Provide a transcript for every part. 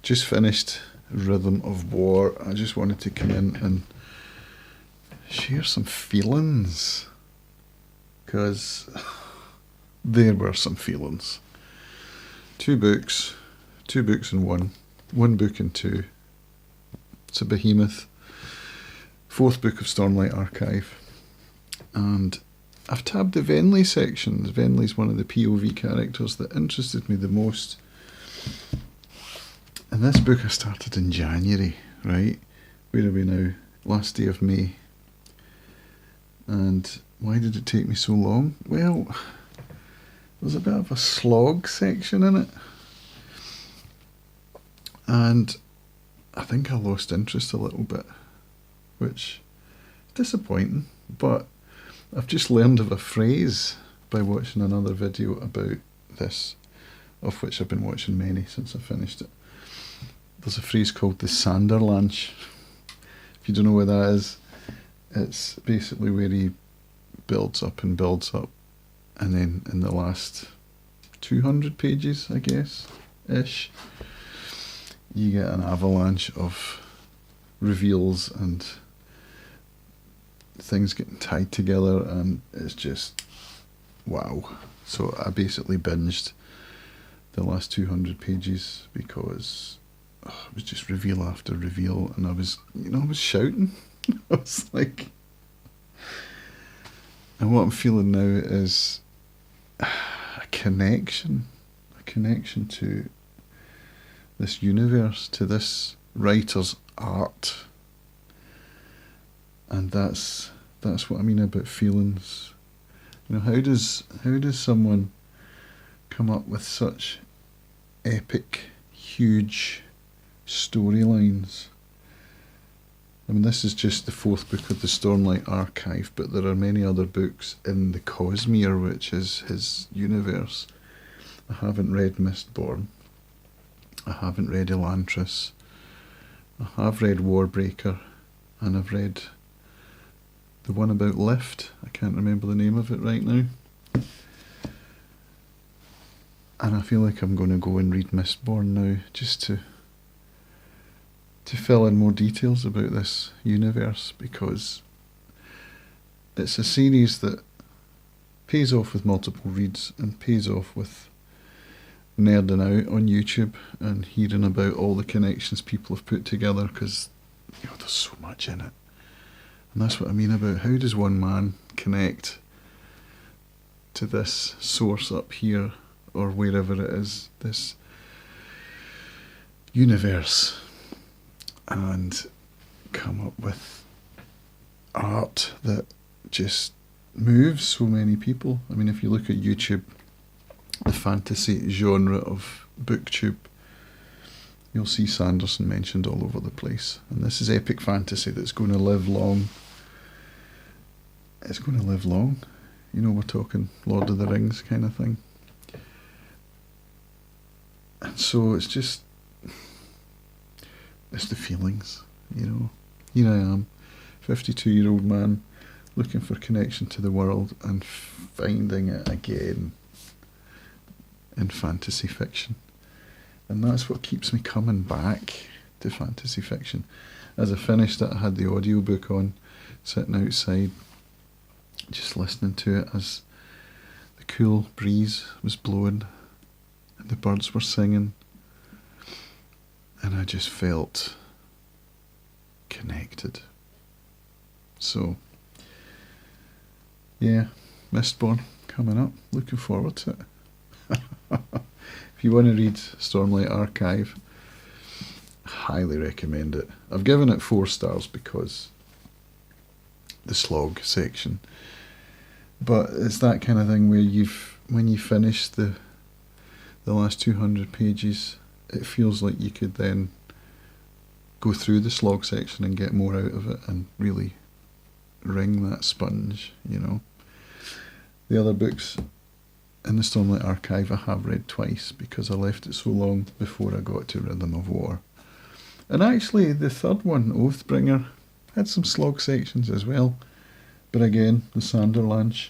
just finished Rhythm of War. I just wanted to come in and share some feelings, because there were some feelings. Two books in one book in two. It's a behemoth. Fourth book of Stormlight Archive. And I've tabbed the Venley sections. Venley's one of the POV characters that interested me the most. And this book I started in January, right? Where are we now? Last day of May. And why did it take me so long? Well, there's a bit of a slog section in it. And I think I lost interest a little bit, which is disappointing. But I've just learned of a phrase by watching another video about this, of which I've been watching many since I finished it. There's a phrase called the Sanderlanche. If you don't know what that is, it's basically where he builds up, and then in the last 200 pages, I guess, ish, you get an avalanche of reveals and things getting tied together, and it's just wow. So I basically binged the last 200 pages because it was just reveal after reveal, and I was shouting. I was like, and what I'm feeling now is a connection to this universe, to this writer's art. And that's what I mean about feelings. You know, how does someone come up with such epic, huge storylines? I mean, this is just the fourth book of the Stormlight Archive, but there are many other books in the Cosmere, which is his universe. I haven't read Mistborn. I haven't read Elantris. I have read Warbreaker, and I've read the one about Lift. I can't remember the name of it right now. And I feel like I'm going to go and read Mistborn now, just to fill in more details about this universe, because it's a series that pays off with multiple reads and pays off with nerding out on YouTube and hearing about all the connections people have put together, because there's so much in it. And that's what I mean about how does one man connect to this source up here, or wherever it is, this universe, and come up with art that just moves so many people. I mean, if you look at YouTube, the fantasy genre of Booktube, you'll see Sanderson mentioned all over the place. And this is epic fantasy that's going to live long. It's going to live long. We're talking Lord of the Rings kind of thing. And so it's the feelings, Here I am, 52-year-old man, looking for connection to the world and finding it again in fantasy fiction. And that's what keeps me coming back to fantasy fiction. As I finished it, I had the audiobook on, sitting outside, just listening to it as the cool breeze was blowing and the birds were singing. And I just felt connected. So, yeah, Mistborn coming up. Looking forward to it. If you want to read Stormlight Archive, I highly recommend it. I've given it 4 stars because the slog section. But it's that kind of thing where when you finish the last 200 pages, it feels like you could then go through the slog section and get more out of it and really wring that sponge, The other books in the Stormlight Archive I have read twice because I left it so long before I got to Rhythm of War. And actually the third one, Oathbringer, had some slog sections as well. But again, the Sanderlanche,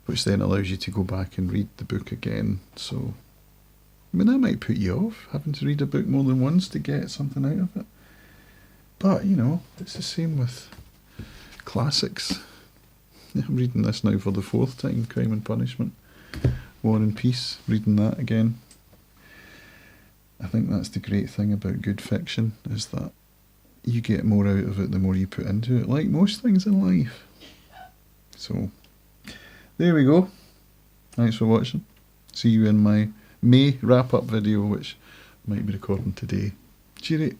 which then allows you to go back and read the book again. So I mean, that might put you off, having to read a book more than once to get something out of it. But, you know, it's the same with classics. I'm reading this now for the 4th time, Crime and Punishment. War and Peace, reading that again. I think that's the great thing about good fiction, is that you get more out of it the more you put into it, like most things in life. So, there we go. Thanks for watching. See you in my May wrap-up video, which I might be recording today. Cheerio.